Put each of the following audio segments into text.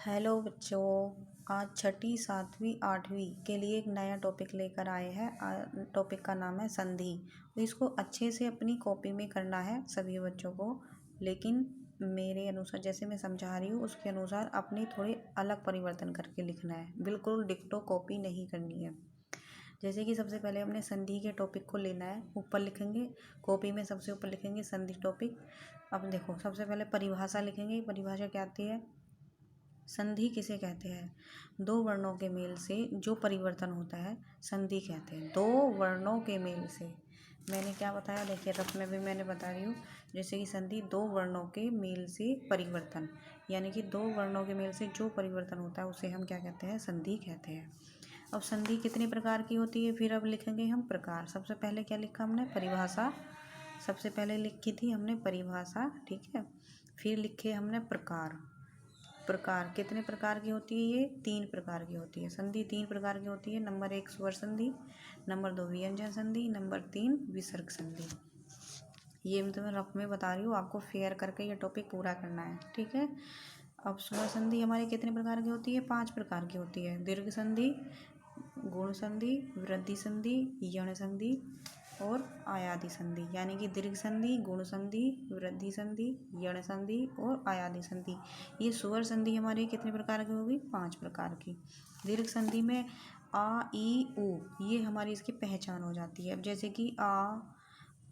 Hello बच्चों, आज छठी सातवीं आठवीं के लिए एक नया टॉपिक लेकर आए हैं। टॉपिक का नाम है संधि। तो इसको अच्छे से अपनी कॉपी में करना है सभी बच्चों को, लेकिन मेरे अनुसार जैसे मैं समझा रही हूँ उसके अनुसार अपनी थोड़ी अलग परिवर्तन करके लिखना है। बिल्कुल डिक्टो कॉपी नहीं करनी है। जैसे कि सबसे पहले हमने संधि के टॉपिक को लेना है, ऊपर लिखेंगे कॉपी में, सबसे ऊपर लिखेंगे संधि टॉपिक। अब देखो, सबसे पहले परिभाषा लिखेंगे। परिभाषा क्या आती है? संधि किसे कहते हैं? दो वर्णों के मेल से जो परिवर्तन होता है संधि कहते हैं। दो वर्णों के मेल से, मैंने क्या बताया देखिए, रफ में भी मैंने बता रही हूँ। जैसे कि संधि दो वर्णों के मेल से परिवर्तन, यानी कि दो वर्णों के मेल से जो परिवर्तन होता है उसे हम क्या कहते हैं? संधि कहते हैं। अब संधि कितने प्रकार की होती है, फिर अब लिखेंगे हम प्रकार। सबसे पहले क्या लिखा हमने? परिभाषा। सबसे पहले लिखी थी हमने परिभाषा, ठीक है। फिर लिखे हमने प्रकार। प्रकार कितने प्रकार की होती है? ये तीन प्रकार की होती है। संधि तीन प्रकार की होती है। नंबर 1 स्वर संधि, नंबर 2 व्यंजन संधि, नंबर 3 विसर्ग संधि। ये मैं तुम्हें रफ में बता रही हूँ, आपको फेयर करके ये टॉपिक पूरा करना है, ठीक है। अब स्वर संधि हमारी कितने प्रकार की होती है? 5 प्रकार की होती है। दीर्घ संधि, गुण संधि, वृद्धि संधि, यण संधि और आयादी संधि। यानी कि दीर्घ संधि, गुण संधि, वृद्धि संधि, यण संधि और आयादी संधि। ये स्वर संधि हमारी कितने प्रकार की होगी? 5 प्रकार की। दीर्घ संधि में आ, ई, उ, ये हमारी इसकी पहचान हो जाती है। अब जैसे कि आ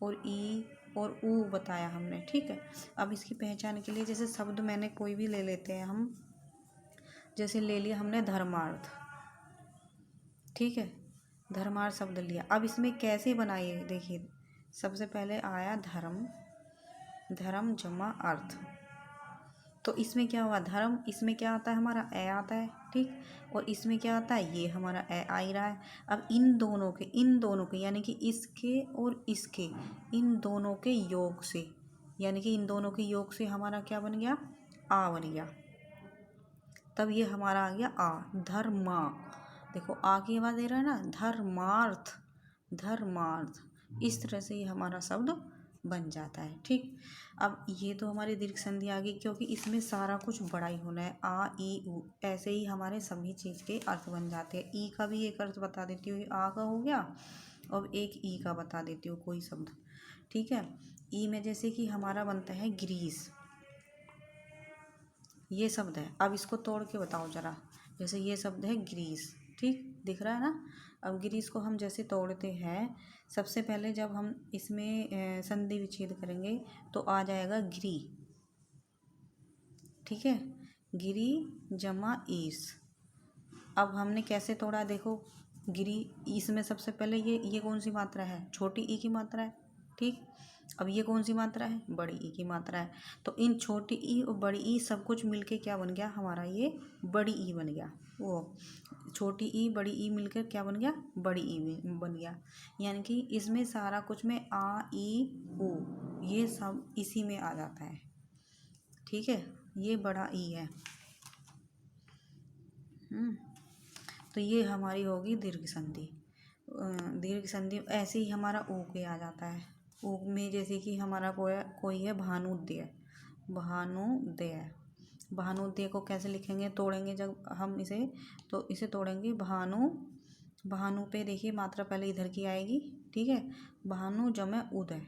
और ई और उ बताया हमने, ठीक है। अब इसकी पहचान के लिए जैसे शब्द मैंने कोई भी ले लेते हैं हम, जैसे ले लिया हमने धर्मार्थ, ठीक है। धर्मार्थ शब्द लिया। अब इसमें कैसे बनाइए देखिए, सबसे पहले आया धर्म, धर्म जमा अर्थ। तो इसमें क्या हुआ? धर्म, इसमें क्या आता है? हमारा ए आता है, ठीक। और इसमें क्या आता है? ये हमारा ए आ ही रहा है। अब इन दोनों के यानी कि इसके और इसके, इन दोनों के योग से, यानी कि इन दोनों के योग से हमारा क्या बन गया? आ बन गया। तब ये हमारा आ गया आ, धर्मा। देखो आ की आवाज़ दे रहा है ना, धर्मार्थ, धर्मार्थ। इस तरह से ये हमारा शब्द बन जाता है, ठीक। अब ये तो हमारी दीर्घ संधि आ गई, क्योंकि इसमें सारा कुछ बड़ा ही होना है। आ, ई, उ, ऐसे ही हमारे सभी चीज़ के अर्थ बन जाते हैं। ई का भी एक अर्थ बता देती हूँ, आ का हो गया। अब एक ई का बता देती हूँ, कोई शब्द, ठीक है। ई में जैसे कि हमारा बनता है ग्रीस, ये शब्द है। अब इसको तोड़ के बताओ जरा। जैसे ये शब्द है ग्रीस, ठीक, दिख रहा है ना। अब ग्रीस को हम जैसे तोड़ते हैं, सबसे पहले जब हम इसमें संधि विच्छेद करेंगे तो आ जाएगा गिरी, ठीक है। गिरी जमा ईस। अब हमने कैसे तोड़ा देखो, गिरी, इसमें सबसे पहले ये कौन सी मात्रा है? छोटी ई की मात्रा है, ठीक। अब ये कौन सी मात्रा है? बड़ी ई की मात्रा है। तो इन छोटी ई और बड़ी ई सब कुछ मिलके क्या बन गया हमारा? ये बड़ी ई बन गया। वो छोटी ई बड़ी ई मिलकर क्या बन गया? बड़ी ई बन गया। यानी कि इसमें सारा कुछ में आ, ई, उ, ये सब इसी में आ जाता है, ठीक है। ये बड़ा ई है। तो ये हमारी होगी दीर्घ संधि। दीर्घ संधि ऐसे ही हमारा ऊ के आ जाता है। ऊ में जैसे कि हमारा कोई है भानुद्य, भानुद्य। भानुद्य को कैसे लिखेंगे? तोड़ेंगे जब हम इसे, तो इसे तोड़ेंगे भानु, भानु पे देखिए मात्रा पहले इधर की आएगी, ठीक है। भानु जमे उदय।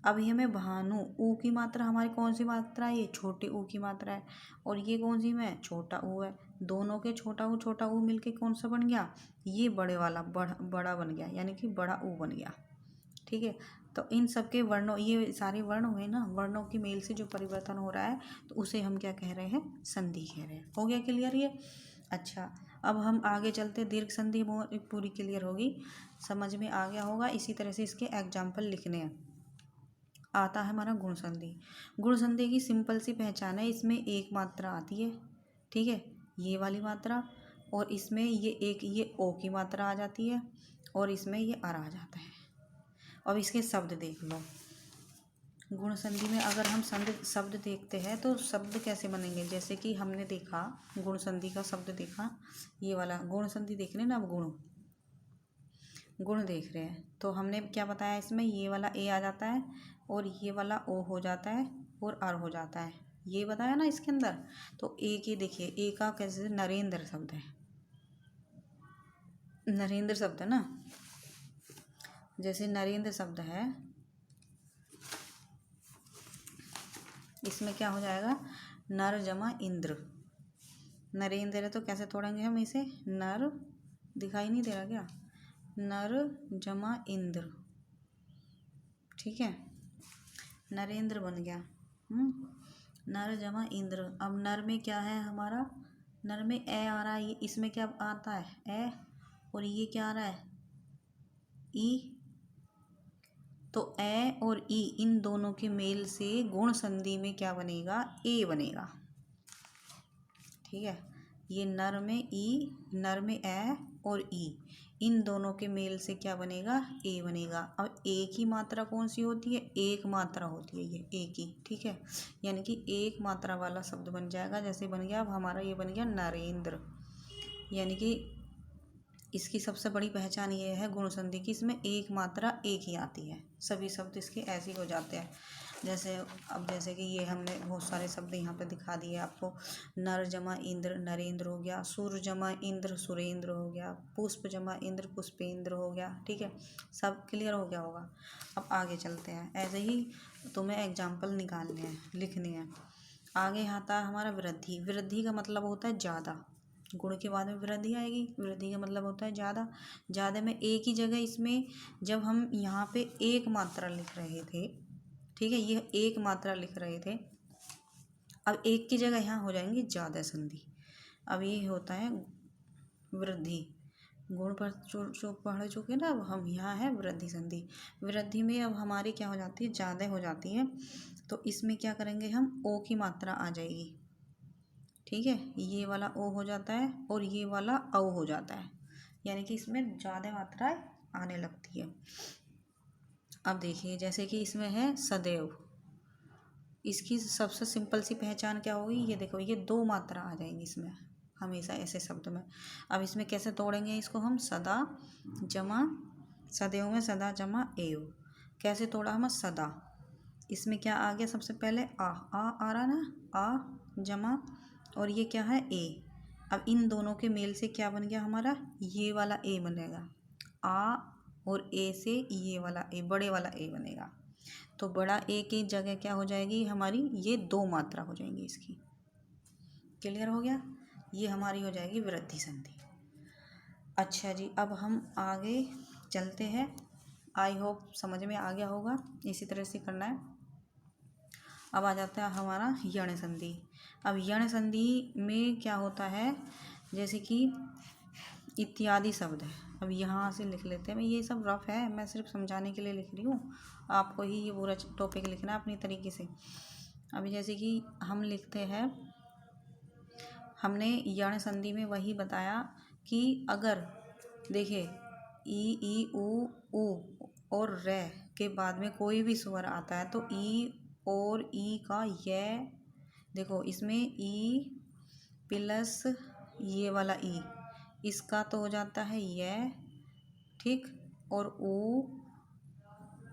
अब ये हमें भानु, ऊ की मात्रा हमारी कौन सी मात्रा है? ये छोटी ऊ की मात्रा है। और ये कौन सी में? छोटा ऊ है। दोनों के छोटा ऊ मिलके कौन सा बन गया? ये बड़े वाला बड़ा बन गया, यानी कि बड़ा ऊ बन गया, ठीक है। तो इन सब के वर्णों, ये सारे वर्ण हुए ना, वर्णों की मेल से जो परिवर्तन हो रहा है तो उसे हम क्या कह रहे हैं? संधि कह रहे हैं। हो गया क्लियर ये? अच्छा, अब हम आगे चलते। दीर्घ संधि पूरी क्लियर होगी, समझ में आ गया होगा। इसी तरह से इसके एग्जाम्पल लिखने हैं। आता है हमारा गुण संधि। गुण संधि की सिंपल सी पहचान है, इसमें एक मात्रा आती है, ठीक है, ये वाली मात्रा। और इसमें ये ओ की मात्रा आ जाती है, और इसमें ये अर आ जाता है। अब इसके शब्द देख लो। गुण संधि में अगर हम शब्द देखते हैं तो शब्द कैसे बनेंगे? जैसे कि हमने देखा गुण संधि का शब्द देखा, ये वाला गुण संधि देख रहे हैं ना। अब गुण देख रहे हैं तो हमने क्या बताया? इसमें ये वाला ए आ जाता है और ये वाला ओ हो जाता है और अर हो जाता है, ये बताया ना इसके अंदर। तो ए के देखिए, ए का कैसे नरेंद्र शब्द है, नरेंद्र शब्द है ना, जैसे नरेंद्र शब्द है, इसमें क्या हो जाएगा, नर जमा इंद्र, नरेंद्र है तो कैसे तोड़ेंगे हम इसे, नर, दिखाई नहीं दे रहा क्या, नर जमा इंद्र, ठीक है, नरेंद्र बन गया। नर जमा इंद्र। अब नर में क्या है हमारा, नर में ए आ रहा है, ये इसमें क्या आता है, ए, और ये क्या आ रहा है, ई। तो ए और ई इन दोनों के मेल से गुण संधि में क्या बनेगा, ए बनेगा, ठीक है। ये नर में ई, नर में ए और ई, इन दोनों के मेल से क्या बनेगा, ए बनेगा। अब ए की मात्रा कौन सी होती है, एक मात्रा होती है ये ए की, ठीक है, यानी कि एक मात्रा वाला शब्द बन जाएगा। जैसे बन गया अब हमारा, ये बन गया नरेंद्र, यानी कि इसकी सबसे बड़ी पहचान ये है गुण संधि की, इसमें एक मात्रा एक ही आती है, सभी शब्द इसके ऐसे ही हो जाते हैं। जैसे अब जैसे कि ये हमने बहुत सारे शब्द यहाँ पे दिखा दिए आपको, नर जमा इंद्र नरेंद्र हो गया, सुर जमा इंद्र सुरेंद्र हो गया, पुष्प जमा इंद्र पुष्पेंद्र हो गया, ठीक है, सब क्लियर हो गया होगा। अब आगे चलते हैं, ऐसे ही तुम्हें एग्जाम्पल निकालने हैं, लिखने हैं। आगे आता है हमारा वृद्धि। वृद्धि का मतलब होता है ज़्यादा, गुण के बाद में वृद्धि आएगी, वृद्धि का मतलब होता है ज़्यादा। ज़्यादा में एक ही जगह, इसमें जब हम यहाँ पे एक मात्रा लिख रहे थे, ठीक है, ये एक मात्रा लिख रहे थे, अब एक की जगह यहाँ हो जाएंगे ज़्यादा संधि। अब ये होता है वृद्धि, गुण पर जो पढ़ चुके ना, अब हम यहाँ है वृद्धि संधि। वृद्धि में अब हमारी क्या हो जाती है, ज़्यादा हो जाती है, तो इसमें क्या करेंगे हम, ओ की मात्रा आ जाएगी, ठीक है, ये वाला ओ हो जाता है और ये वाला औ हो जाता है, यानी कि इसमें ज़्यादा मात्राएं आने लगती है। अब देखिए जैसे कि इसमें है सदैव, इसकी सबसे सिंपल सी पहचान क्या होगी, ये देखो ये दो मात्रा आ जाएंगी इसमें हमेशा ऐसे शब्द में। अब इसमें कैसे तोड़ेंगे इसको हम, सदा जमा, सदैव में सदा जमा एव, कैसे तोड़ा हम, सदा, इसमें क्या आ गया सबसे पहले, आ रहा ना, आ जमा, और ये क्या है, ए। अब इन दोनों के मेल से क्या बन गया हमारा, ये वाला ए बनेगा, आ और ए से ये वाला ए, बड़े वाला ए बनेगा। तो बड़ा ए की जगह क्या हो जाएगी हमारी, ये दो मात्रा हो जाएंगी इसकी, क्लियर हो गया, ये हमारी हो जाएगी वृद्धि संधि। अच्छा जी, अब हम आगे चलते हैं, आई होप समझ में आ गया होगा, इसी तरह से करना है। अब आ जाता है हमारा यण संधि। अब यण संधि में क्या होता है, जैसे कि इत्यादि शब्द है, अब यहाँ से लिख लेते हैं, मैं ये सब रफ है, मैं सिर्फ समझाने के लिए लिख रही हूँ, आपको ही ये पूरा टॉपिक लिखना है अपनी तरीके से। अभी जैसे कि हम लिखते हैं, हमने यण संधि में वही बताया कि अगर देखिए ई ऊ और रे के बाद में कोई भी स्वर आता है, तो ई और ई का ये, देखो इसमें ई प्लस ये वाला ई, इसका तो हो जाता है ये, ठीक, और ऊ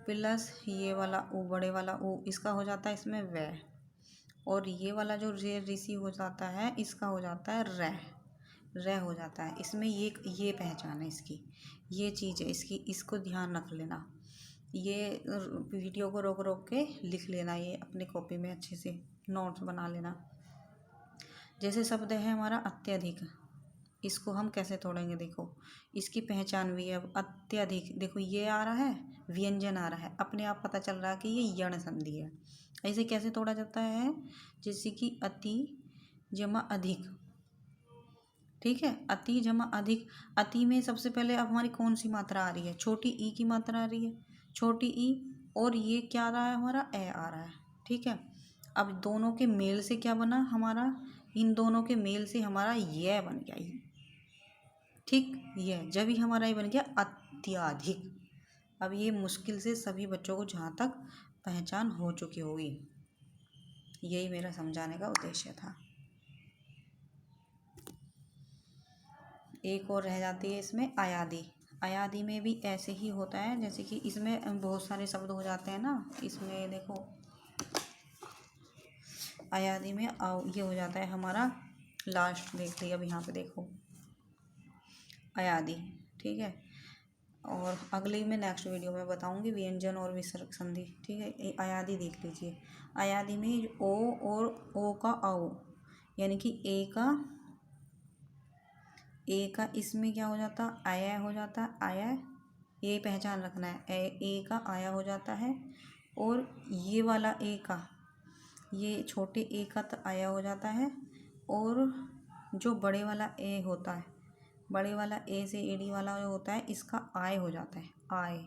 प्लस ये वाला ऊ, बड़े वाला ऊ, इसका हो जाता है इसमें वे, और ये वाला जो रे ऋषि हो जाता है, इसका हो जाता है रे हो जाता है। इसमें ये पहचान है इसकी, ये चीज़ है इसकी, इसको ध्यान रख लेना, ये वीडियो को रोक रोक के लिख लेना, ये अपनी कॉपी में अच्छे से नोट्स बना लेना। जैसे शब्द है हमारा अत्यधिक, इसको हम कैसे तोड़ेंगे, देखो इसकी पहचान भी है। अब अत्यधिक, देखो ये आ रहा है, व्यंजन आ रहा है, अपने आप पता चल रहा है कि ये यण संधि है। ऐसे कैसे तोड़ा जाता है, जैसे कि अति जमा अधिक, ठीक है, अति जमा अधिक। अति में सबसे पहले अब हमारी कौन सी मात्रा आ रही है, छोटी ई की मात्रा आ रही है, छोटी ई, और ये क्या आ रहा है हमारा, ए आ रहा है, ठीक है। अब दोनों के मेल से क्या बना हमारा, इन दोनों के मेल से हमारा ये बन गया, ये ठीक, ये जब ही हमारा ये बन गया अत्यधिक। अब ये मुश्किल से सभी बच्चों को जहाँ तक पहचान हो चुकी होगी, यही मेरा समझाने का उद्देश्य था। एक और रह जाती है इसमें अयादि। अयादि में भी ऐसे ही होता है, जैसे कि इसमें बहुत सारे शब्द हो जाते हैं ना, इसमें देखो अयादि में ये हो जाता है हमारा लास्ट, देख लिया अब यहाँ पे देखो अयादि। ठीक है, और अगली में नेक्स्ट वीडियो में बताऊंगी व्यंजन और विसर्ग संधि। ठीक है, अयादि देख लीजिए। अयादि में ओ और ओ का औ, यानी कि ए का इसमें क्या हो जाता, आया हो जाता, आया, ये पहचान रखना है। ए का आया हो जाता है, और ये वाला ए का, ये छोटे ए का तो आया हो जाता है, और जो बड़े वाला ए होता है, बड़े वाला ए से एडी वाला जो होता है, इसका आय हो जाता है, आय।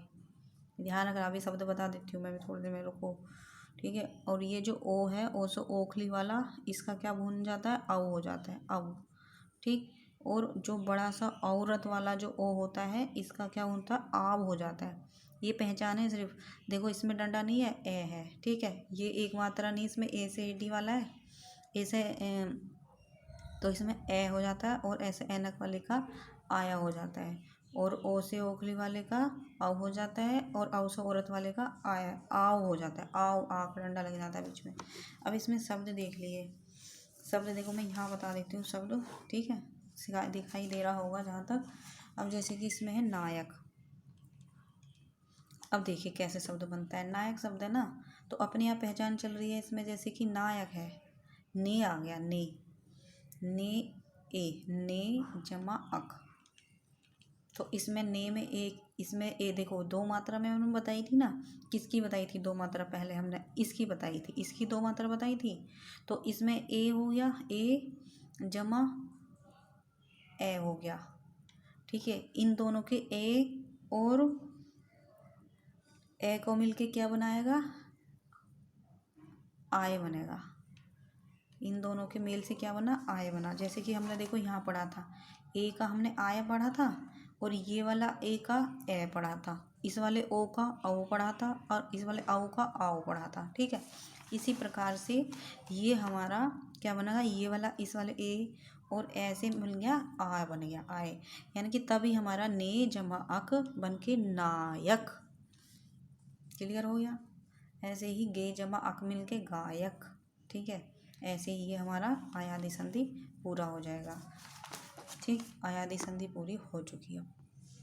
ध्यान रखना, अभी शब्द बता देती हूँ मैं भी, थोड़ी देर में रुको। ठीक है, और ये जो ओ है, ओ से ओखली वाला, इसका क्या बन जाता है, औ हो जाता है, औ। ठीक, और जो बड़ा सा औरत वाला जो ओ होता है, इसका क्या होता है, आव हो जाता है। ये पहचान है सिर्फ, देखो इसमें डंडा नहीं है, ए है। ठीक है, ये एक मात्रा नहीं, इसमें ए से एडी वाला है, ए से तो इसमें ए हो जाता है, और ऐसे ऐनक वाले का आया हो जाता है, और ओ से ओखली वाले का आव हो जाता है, और औ से औरत वाले का आया आव हो जाता है, आव, आ का डंडा लग जाता है बीच में। अब इसमें शब्द देख लिए, शब्द देखो मैं यहाँ बता देती हूँ शब्द। ठीक है, दिखाई दे रहा होगा जहाँ तक। अब जैसे कि इसमें है नायक। अब देखिए कैसे शब्द बनता है, नायक शब्द है ना, तो अपने आप पहचान चल रही है इसमें, जैसे कि नायक है, ने आ गया, ने ने जमा अक, तो इसमें ने में एक, इसमें ए देखो दो मात्रा में हमने बताई थी ना, किसकी बताई थी दो मात्रा, पहले हमने इसकी बताई थी, इसकी दो मात्रा बताई थी, तो इसमें ए हो गया, ए जमा ए हो गया। ठीक है, इन दोनों के ए और ए को मिलके क्या बनाएगा, आय बनेगा। इन दोनों के मेल से क्या बना, आय बना। जैसे कि हमने देखो यहाँ पढ़ा था, ए का हमने आय पढ़ा था, और ये वाला ए का ए पढ़ा था, इस वाले ओ का औ पढ़ा था, और इस वाले औ का आओ पढ़ा था। ठीक है, इसी प्रकार से ये हमारा क्या बनेगा, ये वाला इस वाले ए और ऐसे मिल गया, आ बन गया, आय, यानी कि तभी हमारा ने जमा अक बन के नायक। क्लियर हो गया। ऐसे ही गे जमा अक मिल के गायक। ठीक है, ऐसे ही ये हमारा अयादि संधि पूरा हो जाएगा। ठीक, अयादि संधि पूरी हो चुकी है।